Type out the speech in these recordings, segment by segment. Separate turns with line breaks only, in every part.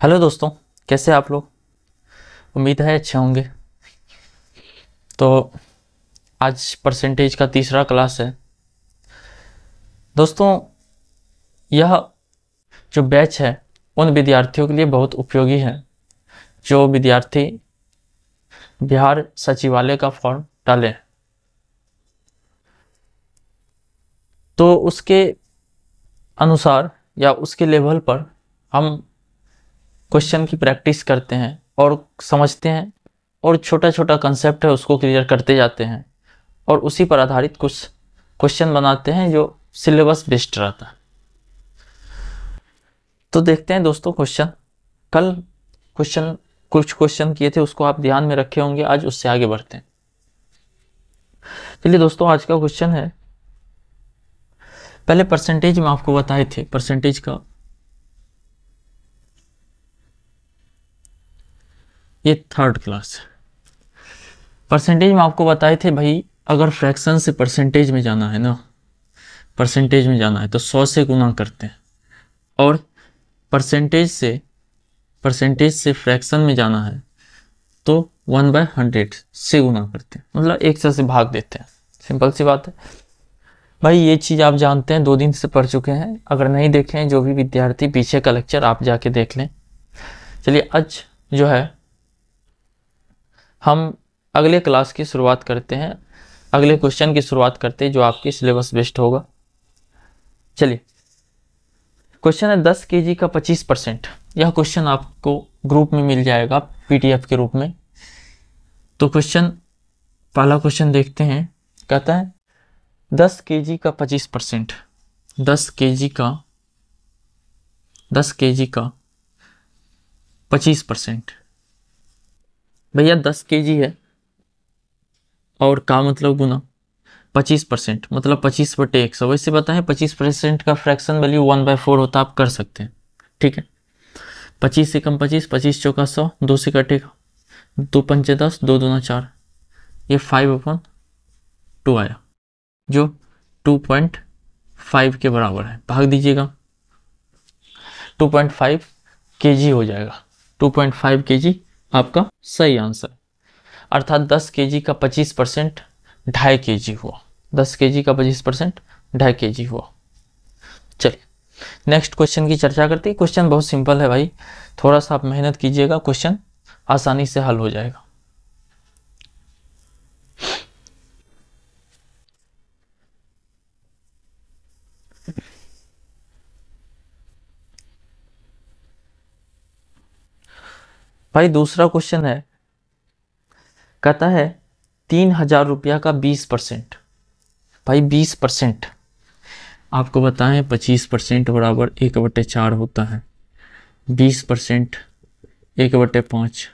Hello दोस्तों, कैसे आप लोग। उम्मीद है अच्छे होंगे। तो आज परसेंटेज का तीसरा क्लास है दोस्तों। यह जो बैच है उन विद्यार्थियों के लिए बहुत उपयोगी है जो विद्यार्थी बिहार सचिवालय का फॉर्म डालें। तो उसके अनुसार या उसके लेवल पर हम क्वेश्चन की प्रैक्टिस करते हैं और समझते हैं, और छोटा छोटा कंसेप्ट है उसको क्लियर करते जाते हैं, और उसी पर आधारित कुछ क्वेश्चन बनाते हैं जो सिलेबस बेस्ड रहता है। तो देखते हैं दोस्तों क्वेश्चन। कल कुछ क्वेश्चन किए थे, उसको आप ध्यान में रखे होंगे। आज उससे आगे बढ़ते हैं। चलिए दोस्तों, आज का क्वेश्चन है, पहले परसेंटेज में आपको बताए थे परसेंटेज का, ये थर्ड क्लास है। परसेंटेज में आपको बताए थे भाई, अगर फ्रैक्शन से परसेंटेज में जाना है ना, परसेंटेज में जाना है तो 100 से गुना करते हैं, और परसेंटेज से फ्रैक्शन में जाना है तो 1/100 से गुना करते हैं, मतलब 100 से भाग देते हैं। सिंपल सी बात है भाई, ये चीज़ आप जानते हैं, 2 दिन से पढ़ चुके हैं। अगर नहीं देखे हैं जो भी विद्यार्थी, पीछे का लेक्चर आप जाके देख लें। चलिए आज जो है हम अगले क्लास की शुरुआत करते हैं, अगले क्वेश्चन की शुरुआत करते हैं जो आपकी सिलेबस बेस्ड होगा। चलिए, क्वेश्चन है 10 kg का 25%। यह क्वेश्चन आपको ग्रुप में मिल जाएगा PDF के रूप में। तो पहला क्वेश्चन देखते हैं। कहता है 10 kg का 25%, 10 kg का 25%। भैया 10 kg है और का मतलब गुना 25%, मतलब 25/100। वैसे बताएं 25% का फ्रैक्शन वैल्यू 1/4 होता, आप कर सकते हैं। ठीक है, 25 से कम 25, 25 चौका 100, 2 से कटेगा 2 पंचे 10, 2 दूना 4, ये 5/2 आया जो 2.5 के बराबर है। भाग दीजिएगा, 2.5 kg हो जाएगा। 2.5 kg आपका सही आंसर, अर्थात 10 kg का 25% 2.5 kg हुआ। 10 kg का 25% 2.5 kg हुआ। चलिए नेक्स्ट क्वेश्चन की चर्चा करते हैं। क्वेश्चन बहुत सिंपल है भाई, थोड़ा सा आप मेहनत कीजिएगा, क्वेश्चन आसानी से हल हो जाएगा। भाई दूसरा क्वेश्चन है, कहता है 3,000 रुपया का 20%। भाई 20% आपको बताएं 25% बराबर 1/4 होता है, 20% 1/5,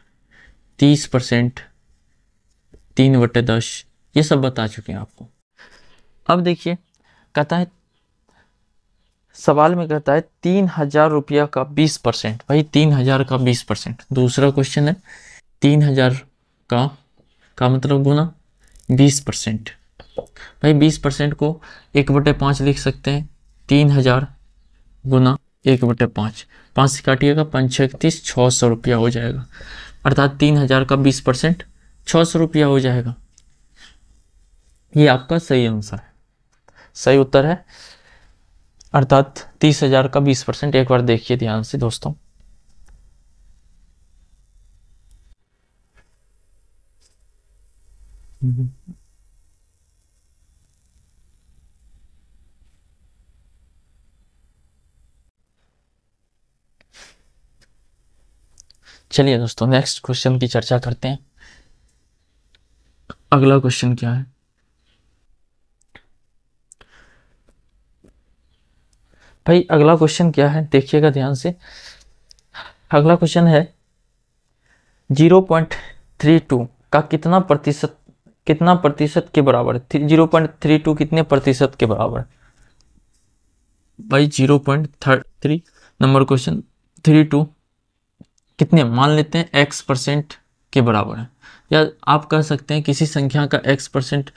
30% 3/10, ये सब बता चुके हैं आपको। अब देखिए, कहता है सवाल में कहता है 3,000 रुपया का 20%। भाई 3,000 का 20%, दूसरा क्वेश्चन है 3,000 का मतलब गुना 20%। भाई 20% को 1/5 लिख सकते हैं, 3,000 गुना 1/5, 5 से काटिएगा 5 6 31, 600 रुपया हो जाएगा। अर्थात 3,000 का 20% 600 रुपया हो जाएगा। ये आपका सही आंसर है, सही उत्तर है। अर्थात 30,000 का 20%। एक बार देखिए ध्यान से दोस्तों। चलिए दोस्तों नेक्स्ट क्वेश्चन की चर्चा करते हैं। अगला क्वेश्चन क्या है, भाई अगला क्वेश्चन क्या है देखिएगा ध्यान से। अगला क्वेश्चन है 0.32 का कितना प्रतिशत के बराबर है। 0.32 कितने प्रतिशत के बराबर है। भाई 0.33 नंबर क्वेश्चन, 32 कितने मान लेते हैं x% के बराबर है, या आप कह सकते हैं किसी संख्या का x%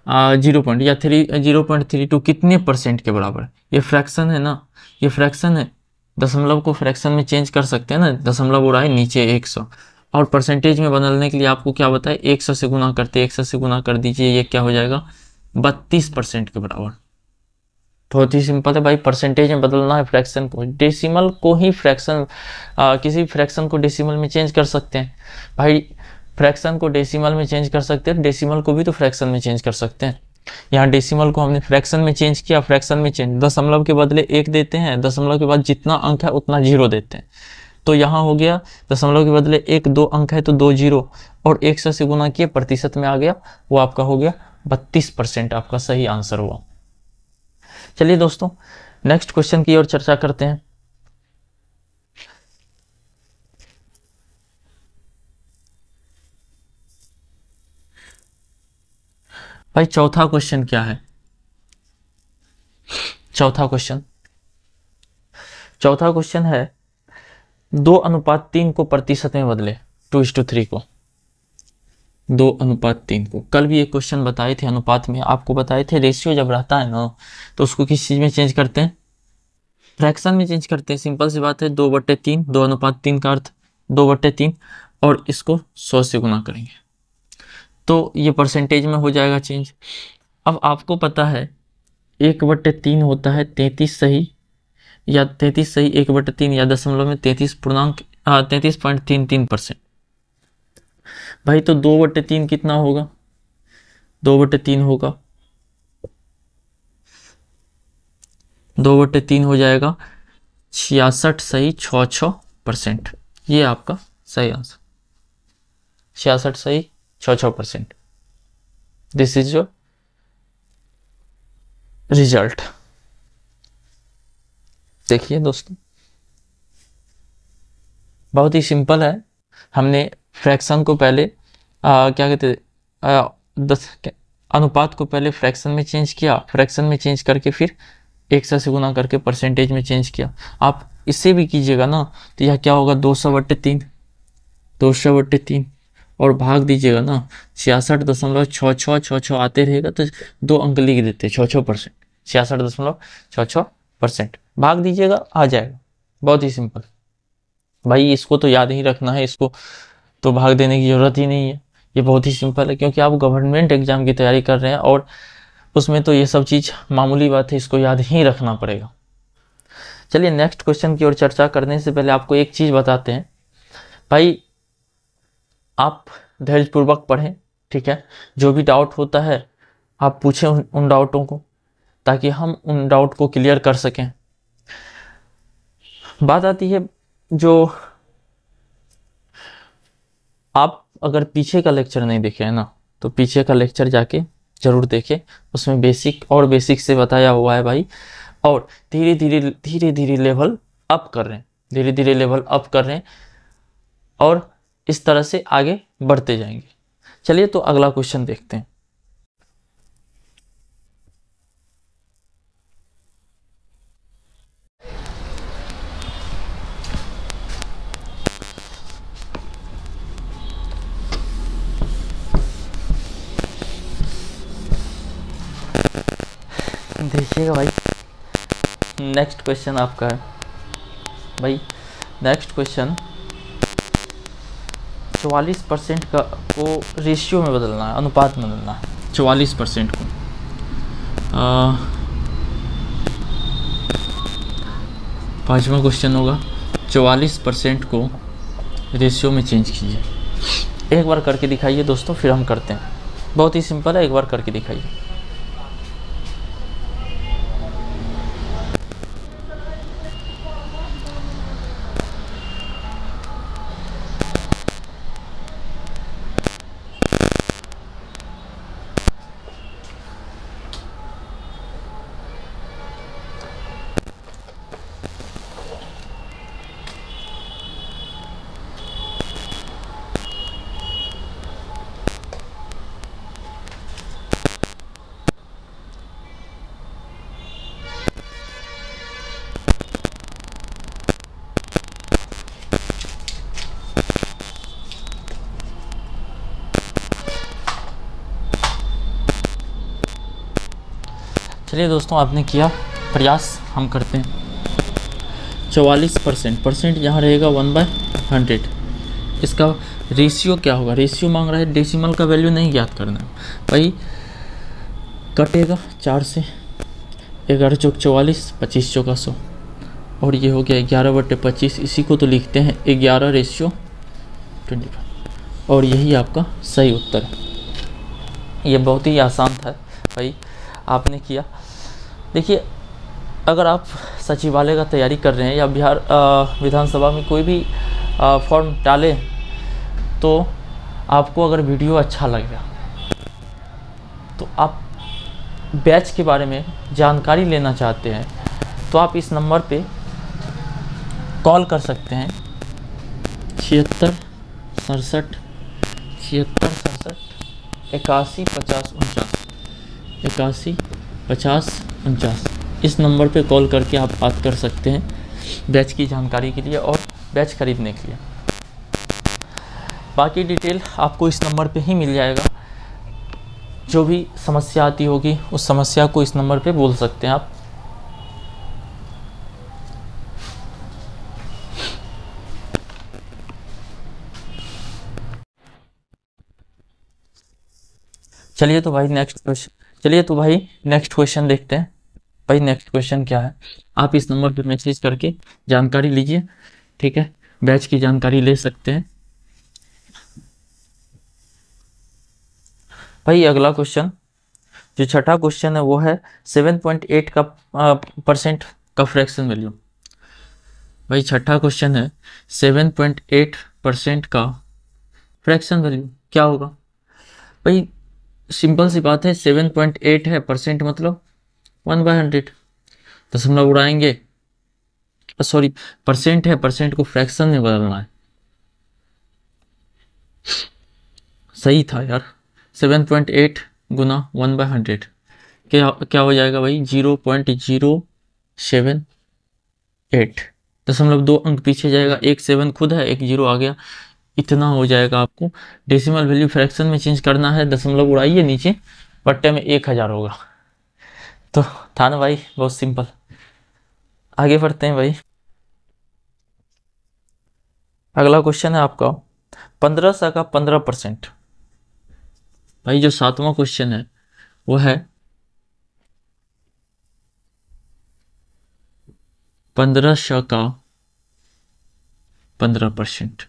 0.32 कितने परसेंट के बराबर है। ये फ्रैक्शन है ना, ये फ्रैक्शन है दशमलव को फ्रैक्शन में चेंज कर सकते हैं ना, दशमलव उड़ा है नीचे 100, और परसेंटेज में बदलने के लिए आपको क्या बताए, 100 से गुना करते, 100 से गुना कर दीजिए, ये क्या हो जाएगा 32% के बराबर। बहुत ही सिंपल है भाई, परसेंटेज में बदलना है फ्रैक्शन को, डेसिमल को ही फ्रैक्शन, किसी फ्रैक्शन को डेसिमल में चेंज कर सकते हैं भाई, फ्रैक्शन को डेसिमल में चेंज कर सकते हैं, डेसिमल को भी तो फ्रैक्शन में चेंज कर सकते हैं। यहाँ डेसिमल को हमने फ्रैक्शन में चेंज किया, फ्रैक्शन में चेंज, दशमलव के बदले 1 देते हैं, दशमलव के बाद जितना अंक है उतना 0 देते हैं, तो यहाँ हो गया दशमलव के बदले 1, 2 अंक है तो 2 जीरो, और 100 से गुना किए प्रतिशत में आ गया, वो आपका हो गया 32%, आपका सही आंसर हुआ। चलिए दोस्तों नेक्स्ट क्वेश्चन की ओर चर्चा करते हैं। भाई चौथा क्वेश्चन क्या है, चौथा क्वेश्चन है 2:3 को प्रतिशत में बदले, 2:3 को 2:3 को। कल भी एक क्वेश्चन बताए थे अनुपात में, आपको बताए थे रेशियो जब रहता है ना तो उसको किस चीज में चेंज करते हैं, फ्रैक्शन में चेंज करते हैं, सिंपल सी बात है, 2/3, 2:3 का अर्थ 2/3, और इसको 100 से गुना करेंगे तो ये परसेंटेज में हो जाएगा चेंज। अब आपको पता है 1/3 होता है 33 सही, या 33 सही 1/3, या दशमलव में 33.33% भाई, तो 2/3 कितना होगा, 2/3 होगा, 2/3 हो जाएगा 66 सही 66%, ये आपका सही आंसर, 66 सही 66%, दिस इज योर रिजल्ट। देखिए दोस्तों बहुत ही सिंपल है, हमने फ्रैक्शन को पहले क्या कहते अनुपात को पहले फ्रैक्शन में चेंज किया, फ्रैक्शन में चेंज करके फिर 100 से गुना करके परसेंटेज में चेंज किया। आप इससे भी कीजिएगा ना तो यह क्या होगा 200/3, 200/3, और भाग दीजिएगा ना 66.6666 आते रहेगा तो 2 अंक लिख देते 66%, 66.66%, भाग दीजिएगा आ जाएगा, बहुत ही सिंपल भाई, इसको तो याद ही रखना है, इसको तो भाग देने की जरूरत ही नहीं है, ये बहुत ही सिंपल है, क्योंकि आप गवर्नमेंट एग्जाम की तैयारी कर रहे हैं और उसमें तो ये सब चीज़ मामूली बात है, इसको याद ही रखना पड़ेगा। चलिए नेक्स्ट क्वेश्चन की ओर चर्चा करने से पहले आपको एक चीज़ बताते हैं भाई, आप धैर्यपूर्वक पढ़ें, ठीक है, जो भी डाउट होता है आप पूछें उन डाउटों को, ताकि हम उन डाउट को क्लियर कर सकें। बात आती है जो आप अगर पीछे का लेक्चर नहीं देखे है ना तो पीछे का लेक्चर जाके जरूर देखें, उसमें बेसिक से बताया हुआ है भाई, और धीरे धीरे लेवल अप कर रहे हैं, धीरे धीरे लेवल अप कर रहे हैं और इस तरह से आगे बढ़ते जाएंगे। चलिए तो अगला क्वेश्चन देखते हैं। देखिएगा भाई नेक्स्ट क्वेश्चन आपका है भाई, नेक्स्ट क्वेश्चन 44% का को रेशियो में बदलना है, अनुपात में बदलना है 44% को। पांचवा क्वेश्चन होगा 44% को रेशियो में चेंज कीजिए। एक बार करके दिखाइए दोस्तों, फिर हम करते हैं, बहुत ही सिंपल है, एक बार करके दिखाइए। चलिए दोस्तों आपने किया प्रयास, हम करते हैं। 44%, परसेंट जहाँ रहेगा 1/100। इसका रेशियो क्या होगा, रेशियो मांग रहा है, डेसिमल का वैल्यू नहीं ज्ञात करना है भाई। कटेगा 4 से, 11 चौक 44, 25 चौका 100, और ये हो गया 11/25। इसी को तो लिखते हैं 11:25, और यही आपका सही उत्तर है। ये बहुत ही आसान था भाई, आपने किया। देखिए, अगर आप सचिवालय का तैयारी कर रहे हैं या बिहार विधानसभा में कोई भी फॉर्म डालें, तो आपको अगर वीडियो अच्छा लगेगा तो आप बैच के बारे में जानकारी लेना चाहते हैं तो आप इस नंबर पे कॉल कर सकते हैं, 76 67 67 81 50 49। इस नंबर पे कॉल करके आप बात कर सकते हैं बैच की जानकारी के लिए और बैच खरीदने के लिए। बाकी डिटेल आपको इस नंबर पे ही मिल जाएगा। जो भी समस्या आती होगी उस समस्या को इस नंबर पे बोल सकते हैं आप। चलिए तो भाई नेक्स्ट क्वेश्चन देखते हैं। भाई नेक्स्ट क्वेश्चन क्या है, आप इस नंबर पे मैसेज करके जानकारी लीजिए, ठीक है, बैच की जानकारी ले सकते हैं। भाई अगला क्वेश्चन, जो छठा क्वेश्चन है वो है 7.8 का परसेंट का फ्रैक्शन वैल्यू। भाई छठा क्वेश्चन है 7.8% का फ्रैक्शन वैल्यू क्या होगा। भाई सिंपल सी बात है, 7.8 है, परसेंट मतलब 1/100, दशमलव उड़ाएंगे, सॉरी परसेंट है, परसेंट को फ्रैक्शन में बदलना है। सही था यार, 7.8 गुना 1/100 क्या हो जाएगा भाई, 0.078, दशमलव 2 अंक पीछे जाएगा, एक 7 खुद है, एक 0 आ गया, इतना हो जाएगा। आपको डेसिमल वैल्यू फ्रैक्शन में चेंज करना है, दशमलव उड़ाइए नीचे, बट्टे में 1000 होगा। तो था ना भाई, बहुत सिंपल। आगे बढ़ते हैं भाई। अगला क्वेश्चन है आपका 1500 का 15%। भाई जो 7वां क्वेश्चन है वो है 1500 का 15%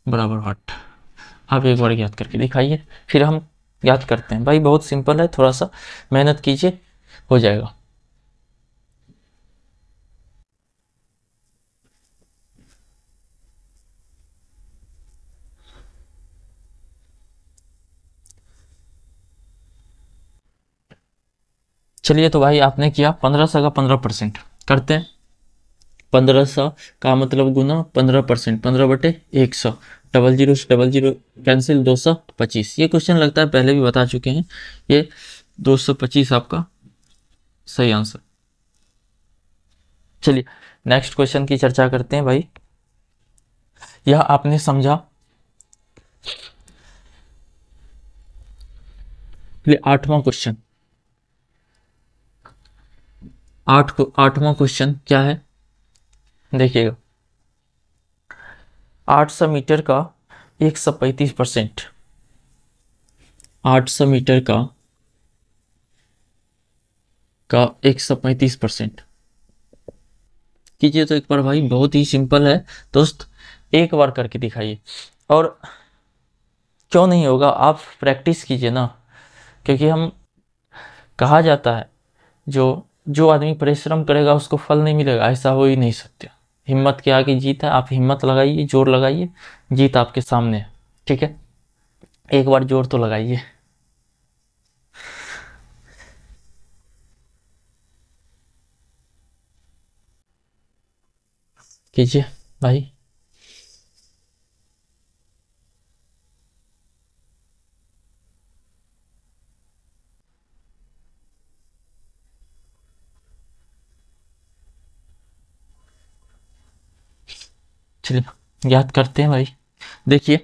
बराबर व्हाट। आप एक बार याद करके दिखाइए, फिर हम याद करते हैं। भाई बहुत सिंपल है, थोड़ा सा मेहनत कीजिए, हो जाएगा। चलिए तो भाई आपने किया 1500 का 15%, करते हैं। 1500 का मतलब गुना 15%, 15/100, डबल जीरो से डबल जीरो कैंसिल, 225। ये क्वेश्चन लगता है पहले भी बता चुके हैं, ये 225 आपका सही आंसर। चलिए नेक्स्ट क्वेश्चन की चर्चा करते हैं भाई। यह आपने समझा, 8वां क्वेश्चन, 8वां क्वेश्चन क्या है देखिएगा, 800 मीटर का 135%, 800 मीटर का 135% कीजिए तो एक बार भाई, बहुत ही सिंपल है दोस्त, एक बार करके दिखाइए। और क्यों नहीं होगा, आप प्रैक्टिस कीजिए ना, क्योंकि हम कहा जाता है जो जो आदमी परिश्रम करेगा उसको फल नहीं मिलेगा, ऐसा हो ही नहीं सकता। हिम्मत के आगे जीत है, आप हिम्मत लगाइए, जोर लगाइए, जीत आपके सामने है, ठीक है। एक बार जोर तो लगाइए। कीजिए भाई। चलिए याद करते हैं भाई। देखिए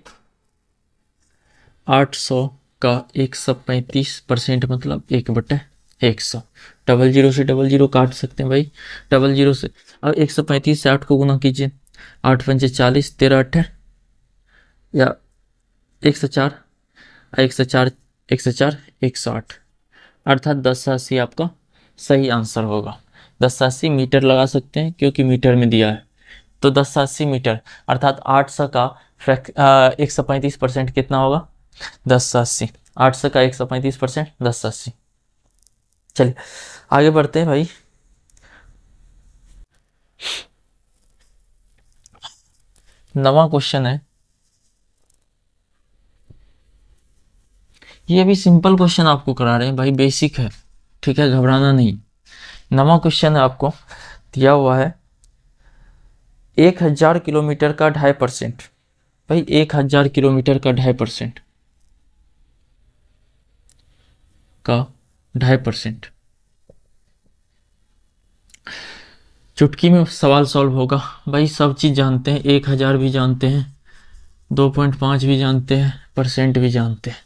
800 का 135% मतलब 1/100, 100। डबल जीरो से डबल जीरो काट सकते हैं भाई, डबल जीरो से। अब 135 से 8 को गुना कीजिए, 8 पंचे 40, 13 18 या 104, 104, 104, 108, अर्थात 1080 आपका सही आंसर होगा। 1080 मीटर लगा सकते हैं क्योंकि मीटर में दिया है, तो 1080 मीटर अर्थात 800 का 135% कितना होगा, 1080। 800 का 135% 1080। चलिए आगे बढ़ते हैं भाई। नवा क्वेश्चन है, ये भी सिंपल क्वेश्चन आपको करा रहे हैं भाई, बेसिक है, ठीक है, घबराना नहीं। नवा क्वेश्चन है, आपको दिया हुआ है 1000 किलोमीटर का 2.5%। भाई 1000 किलोमीटर का 2.5% का 2.5%, चुटकी में सवाल सॉल्व होगा भाई। सब चीज़ जानते हैं, 1000 भी जानते हैं, 2.5 भी जानते हैं, परसेंट भी जानते हैं।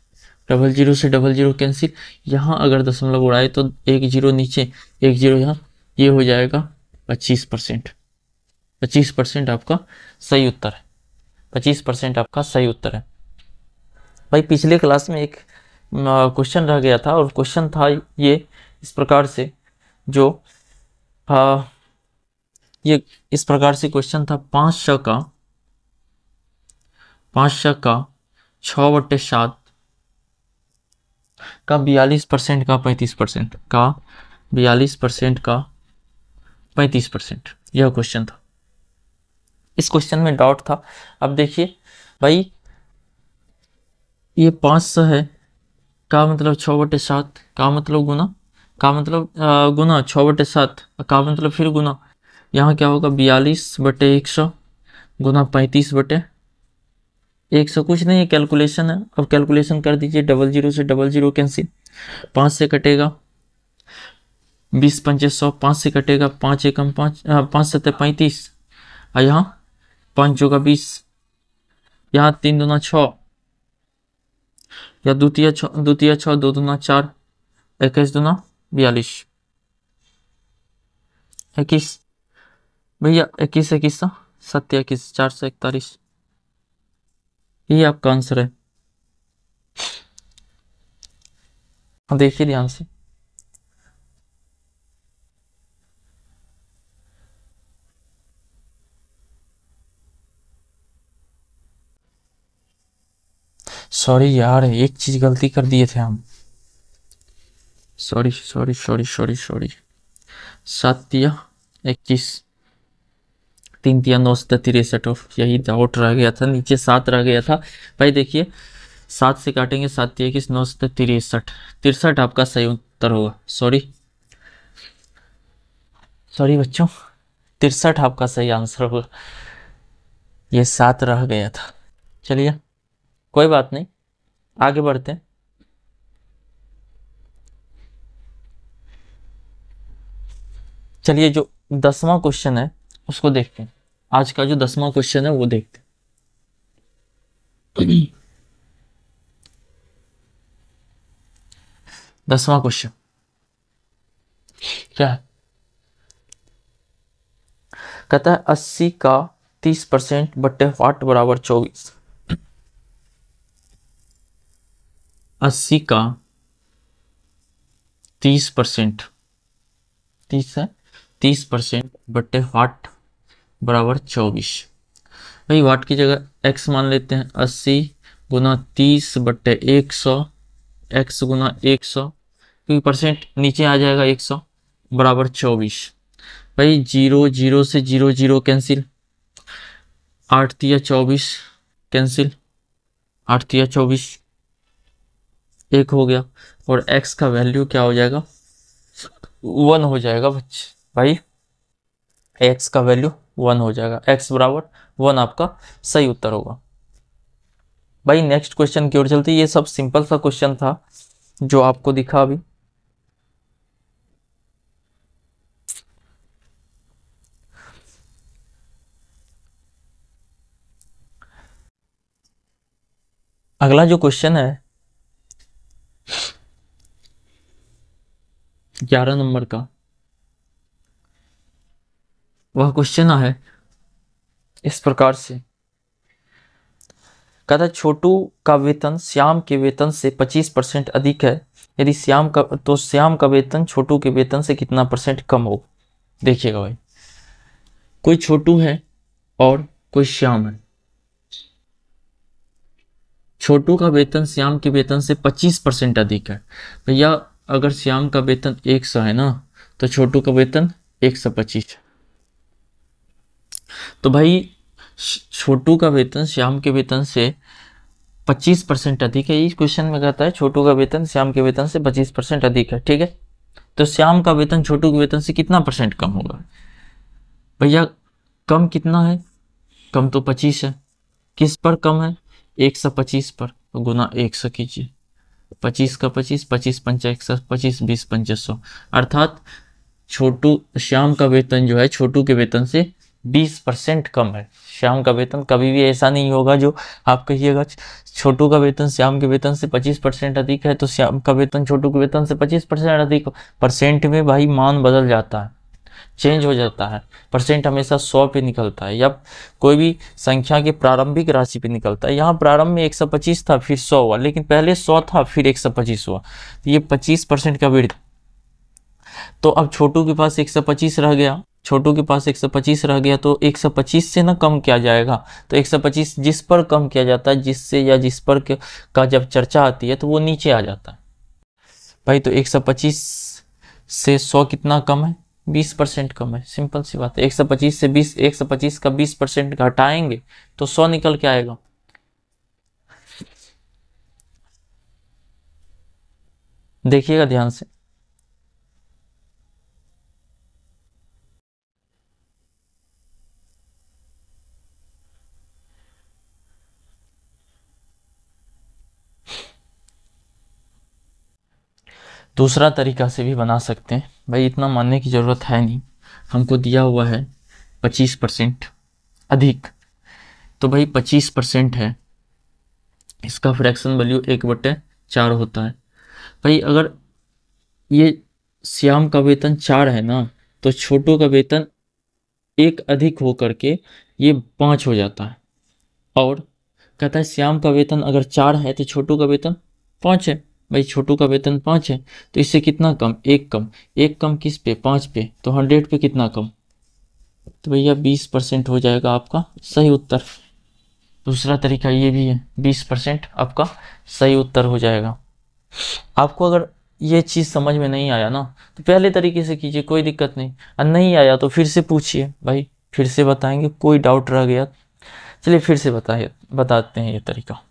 डबल जीरो से डबल जीरो कैंसिल, यहाँ अगर दशमलव उड़ाए तो एक जीरो नीचे, एक जीरो यहाँ, ये हो जाएगा 25%। 25% आपका सही उत्तर है, 25% आपका सही उत्तर है भाई। पिछले क्लास में एक क्वेश्चन रह गया था, और क्वेश्चन था ये इस प्रकार से, जो ये इस प्रकार से क्वेश्चन था, 500 का 6/7 का 42% का 35% का 42% का 35%, यह क्वेश्चन था। इस क्वेश्चन में डाउट था। अब देखिए भाई, ये 500 है, का मतलब 6/7, का मतलब गुना, का मतलब गुना 6/7, का मतलब फिर गुना, यहाँ क्या होगा 42/100 गुना 35/100, कुछ नहीं है, कैलकुलेशन है। अब कैलकुलेशन कर दीजिए, डबल जीरो से डबल जीरो कैंसिल, 5 से कटेगा 20 पंचे 100, 5 से कटेगा 5 एकम 5, 5 सत्ते 35, और यहाँ 5 जोगा 20, यहाँ 3 दूना 6, या द्वितीय 6, 2 दूना 4, 21 दूना 42, 21 भैया, 21 21 सत्य 21, 441, ये आपका आंसर है। देखिए ध्यान से, सॉरी यार, एक चीज गलती कर दिए थे हम, sorry sorry sorry sorry sorry. 7 तिया 21, 3 तिया 9 63, यही डाउट रह गया था, नीचे 7 रह गया था भाई। देखिए 7 से काटेंगे, 7 तिया 21, 9 63, 63 आपका सही उत्तर होगा। सॉरी सॉरी बच्चों, 63 आपका सही आंसर होगा, ये 7 रह गया था। चलिए कोई बात नहीं, आगे बढ़ते हैं। चलिए जो 10वां क्वेश्चन है उसको देखते हैं, आज का जो 10वां क्वेश्चन है वो देखते हैं। 10वां क्वेश्चन क्या है, कहता है 80 का 30% बट्टे वाट बराबर 24। 80 का 30%, 30 है, 30% बट्टे वाट बराबर 24। भाई वाट की जगह x मान लेते हैं, 80 गुना 30/100, x गुना 100, क्योंकि परसेंट नीचे आ जाएगा 100, बराबर 24। भाई जीरो जीरो से जीरो जीरो कैंसिल, 8 तिया 24 कैंसिल, 8 तिया 24 एक हो गया, और x का वैल्यू क्या हो जाएगा, 1 हो जाएगा बच्चे भाई, x का वैल्यू 1 हो जाएगा, x बराबर 1 आपका सही उत्तर होगा। भाई नेक्स्ट क्वेश्चन की ओर चलते, ये सब सिंपल सा क्वेश्चन था जो आपको दिखा अभी। अगला जो क्वेश्चन है, 11 नंबर का वह क्वेश्चन है इस प्रकार से। कहता है छोटू का वेतन श्याम के वेतन से 25% अधिक है, यदि श्याम का वेतन छोटू के वेतन से कितना परसेंट कम हो। देखिएगा भाई, कोई छोटू है और कोई श्याम है। छोटू का वेतन श्याम के वेतन से 25% अधिक है। भैया अगर श्याम का वेतन 100 है ना, तो छोटू का वेतन 125 है। तो भाई छोटू का वेतन श्याम के वेतन से 25% अधिक है। इस क्वेश्चन में कहता है छोटू का वेतन श्याम के वेतन से 25% अधिक है, ठीक है। तो श्याम का वेतन छोटू के वेतन से कितना परसेंट कम होगा। भैया कम कितना है, कम तो 25 है। किस पर कम है, 125 पर, तो गुना 100 कीजिए। 25 का 25, 25 पंचा 125, 20 पंचा 100, अर्थात श्याम का वेतन जो है छोटू के वेतन से 20% कम है। श्याम का वेतन कभी भी ऐसा नहीं होगा जो आप कहिएगा छोटू का वेतन श्याम के वेतन से 25% अधिक है तो श्याम का वेतन छोटू के वेतन से 25% अधिक हो। परसेंट में भाई मान बदल जाता है, चेंज हो जाता है। परसेंट हमेशा 100 पे निकलता है या कोई भी संख्या की प्रारंभिक राशि पे निकलता है। यहाँ प्रारंभ में 125 था फिर 100 हुआ, लेकिन पहले 100 था फिर 125 हुआ, तो ये 25% का वृद्धि। तो अब छोटू के पास 125 रह गया, छोटू के पास 125 रह गया, तो 125 से ना कम किया जाएगा। तो 125 जिस पर कम किया जाता है, जिससे या जिस पर का जब चर्चा आती है तो वो नीचे आ जाता है भाई। तो 125 से 100 कितना कम है, 20% कम है। सिंपल सी बात है, 125 से 125 का 20% घटाएंगे तो 100 निकल के आएगा। देखिएगा ध्यान से, दूसरा तरीका से भी बना सकते हैं भाई, इतना मानने की जरूरत है नहीं। हमको दिया हुआ है 25% अधिक, तो भाई 25% है, इसका फ्रैक्शन वैल्यू 1/4 होता है। भाई अगर ये श्याम का वेतन 4 है ना, तो छोटू का वेतन 1 अधिक हो करके ये 5 हो जाता है। और कहता है श्याम का वेतन अगर 4 है तो छोटू का वेतन 5 है। भाई छोटू का वेतन 5 है तो इससे कितना कम, 1 कम। 1 कम किस पे, 5 पे, तो 100 पे कितना कम, तो भैया 20% हो जाएगा आपका सही उत्तर। दूसरा तरीका ये भी है, 20% आपका सही उत्तर हो जाएगा। आपको अगर ये चीज़ समझ में नहीं आया ना तो पहले तरीके से कीजिए, कोई दिक्कत नहीं। और नहीं आया तो फिर से पूछिए भाई, फिर से बताएंगे। कोई डाउट रह गया, चलिए फिर से बताते हैं ये तरीका।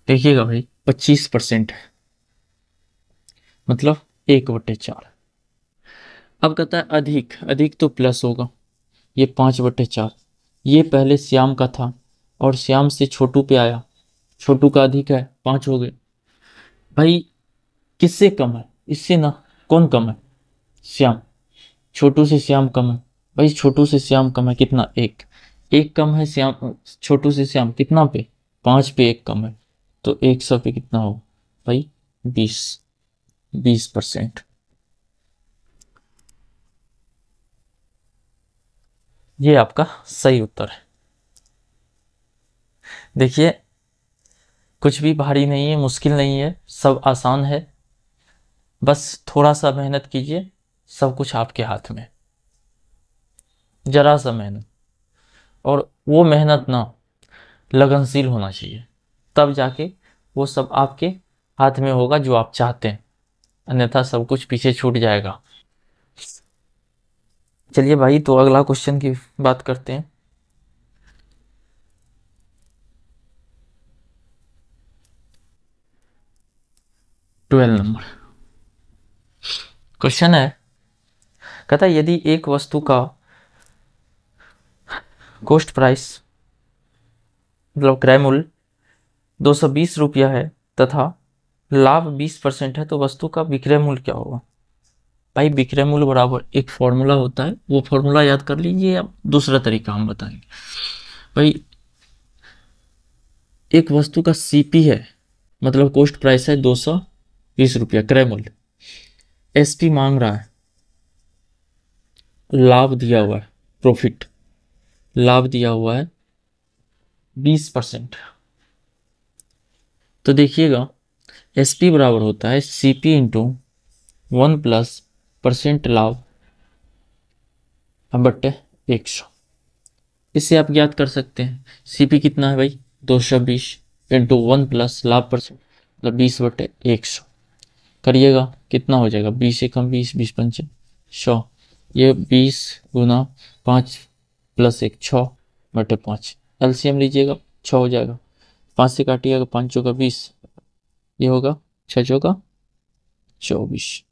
देखिएगा भाई 25% है, मतलब 1/4। अब कहता है अधिक, अधिक तो प्लस होगा, ये 5/4। ये पहले श्याम का था और श्याम से छोटू पे आया, छोटू का अधिक है, 5 हो गए। भाई किससे कम है, इससे ना। कौन कम है, श्याम। छोटू से श्याम कम है, भाई छोटू से श्याम कम है कितना, 1। 1 कम है श्याम, छोटू से श्याम कितना पे, 5 पे 1 कम है, तो 100 पे कितना हो भाई, 20%। ये आपका सही उत्तर है। देखिए कुछ भी भारी नहीं है, मुश्किल नहीं है, सब आसान है। बस थोड़ा सा मेहनत कीजिए, सब कुछ आपके हाथ में। जरा सा मेहनत, और वो मेहनत ना लगनशील होना चाहिए, तब जाके वो सब आपके हाथ में होगा जो आप चाहते हैं, अन्यथा सब कुछ पीछे छूट जाएगा। चलिए भाई, तो अगला क्वेश्चन की बात करते हैं। ट्वेल्व नंबर क्वेश्चन है, कहता है यदि एक वस्तु का कॉस्ट प्राइस मतलब क्रय मूल्य 220 रुपया है तथा लाभ 20% है, तो वस्तु का विक्रय मूल्य क्या होगा। भाई विक्रय मूल्य बराबर एक फॉर्मूला होता है, वो फॉर्मूला याद कर लीजिए। अब दूसरा तरीका हम बताएंगे। भाई एक वस्तु का सीपी है, मतलब कॉस्ट प्राइस है 220 रुपया क्रय मूल्य, एसपी मांग रहा है, लाभ दिया हुआ है, प्रॉफिट लाभ दिया हुआ है 20%। तो देखिएगा एसपी बराबर होता है सीपी इंटू 1 प्लस परसेंट लाभ बट्टे 100। इससे आप ज्ञात कर सकते हैं सीपी कितना है भाई 220 इंटू 1 प्लस लाभ परसेंट मतलब 20/100। करिएगा कितना हो जाएगा 20 एकम 20 20 पंचे 100, ये 20 गुना 5 प्लस 1 6/5। एलसीएम लीजिएगा 6 हो जाएगा, 5 से काटिएगा 5 चौका 20, ये होगा 6 चौका 24।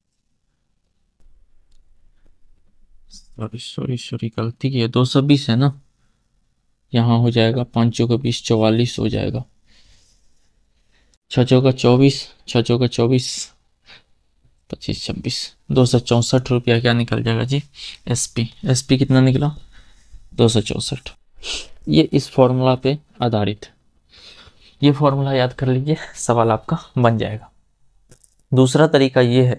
सॉरी गलती की है, 220 है ना, यहाँ हो जाएगा 5 चौका 20 44 हो जाएगा, 6 चौका 24 6 चौका 24 25 26 264 रुपया क्या निकल जाएगा जी एसपी कितना निकला 264। ये इस फॉर्मूला पे आधारित है, ये फॉर्मूला याद कर लीजिए, सवाल आपका बन जाएगा। दूसरा तरीका ये है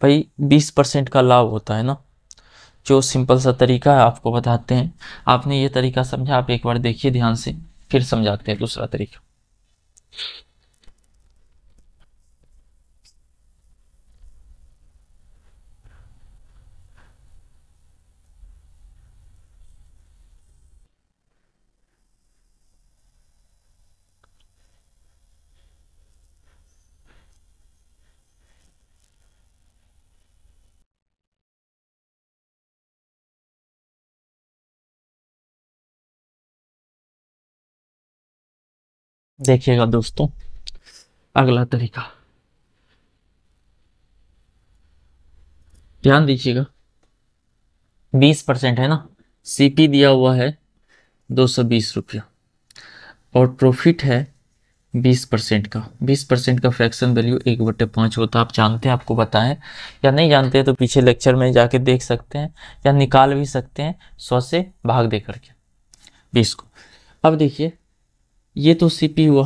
भाई 20% का लाभ होता है ना, जो सिंपल सा तरीका है आपको बताते हैं। आपने ये तरीका समझा, आप एक बार देखिए ध्यान से, फिर समझाते हैं दूसरा तरीका। देखिएगा दोस्तों अगला तरीका, ध्यान दीजिएगा 20% है ना, सीपी दिया हुआ है 220 रुपया और प्रॉफिट है 20% का। 20% का फ्रैक्शन वैल्यू 1/5 होता है, आप जानते हैं, आपको बताएं या नहीं जानते हैं तो पीछे लेक्चर में जाके देख सकते हैं या निकाल भी सकते हैं 100 से भाग दे करके 20 को। अब देखिए ये तो सीपी हुआ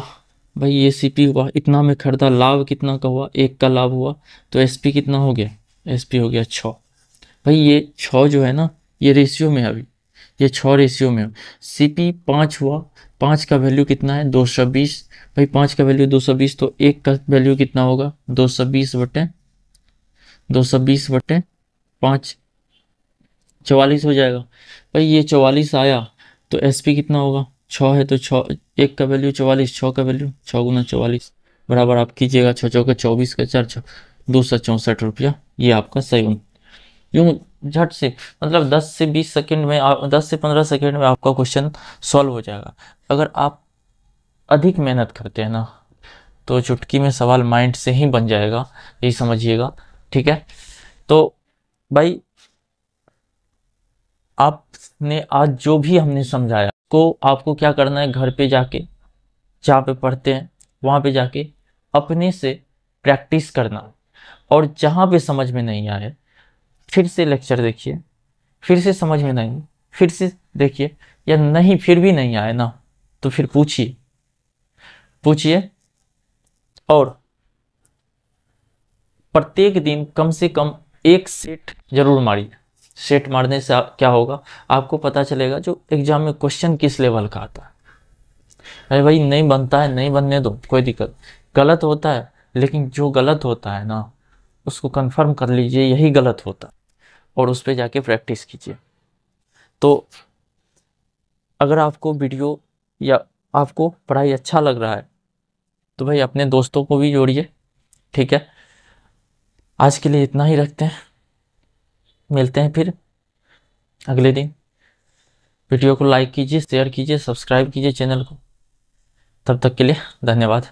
भाई, ये सीपी हुआ, इतना में खरीदा, लाभ कितना का हुआ 1 का लाभ हुआ, तो एसपी कितना हो गया, एसपी हो गया 6। भाई ये 6 जो है ना ये रेशियो में है, अभी ये 6 रेशियो में हो, सीपी 5 हुआ, 5 का वैल्यू कितना है 220, भाई 5 का वैल्यू 220 तो 1 का वैल्यू कितना होगा 220/5 44 हो जाएगा। भाई ये 44 आया तो एसपी कितना होगा 6 है तो 6, 1 का वैल्यू 44, 6 का वैल्यू 6 गुना 44 बराबर आप कीजिएगा 6 चौका 24 का 4 264 रुपया, ये आपका सही। यूं झट से मतलब 10 से 20 सेकंड में 10 से 15 सेकंड में आपका क्वेश्चन सॉल्व हो जाएगा। अगर आप अधिक मेहनत करते हैं ना तो चुटकी में सवाल माइंड से ही बन जाएगा, यही समझिएगा, ठीक है। तो भाई आपने आज जो भी हमने समझाया को आपको क्या करना है, घर पे जाके जहाँ पे पढ़ते हैं वहाँ पे जाके अपने से प्रैक्टिस करना, और जहाँ पे समझ में नहीं आए फिर से लेक्चर देखिए, फिर से समझ में नहीं फिर से देखिए, या नहीं फिर भी नहीं आए ना तो फिर पूछिए पूछिए, और प्रत्येक दिन कम से कम एक सेट जरूर मारिए। सेट मारने से क्या होगा आपको पता चलेगा जो एग्जाम में क्वेश्चन किस लेवल का आता है। अरे भाई नहीं बनता है नहीं बनने दो, कोई दिक्कत, गलत होता है लेकिन जो गलत होता है ना उसको कंफर्म कर लीजिए यही गलत होता है, और उस पर जाके प्रैक्टिस कीजिए। तो अगर आपको वीडियो या आपको पढ़ाई अच्छा लग रहा है तो भाई अपने दोस्तों को भी जोड़िए, ठीक है। आज के लिए इतना ही रखते हैं, मिलते हैं फिर अगले दिन। वीडियो को लाइक कीजिए, शेयर कीजिए, सब्सक्राइब कीजिए चैनल को। तब तक के लिए धन्यवाद।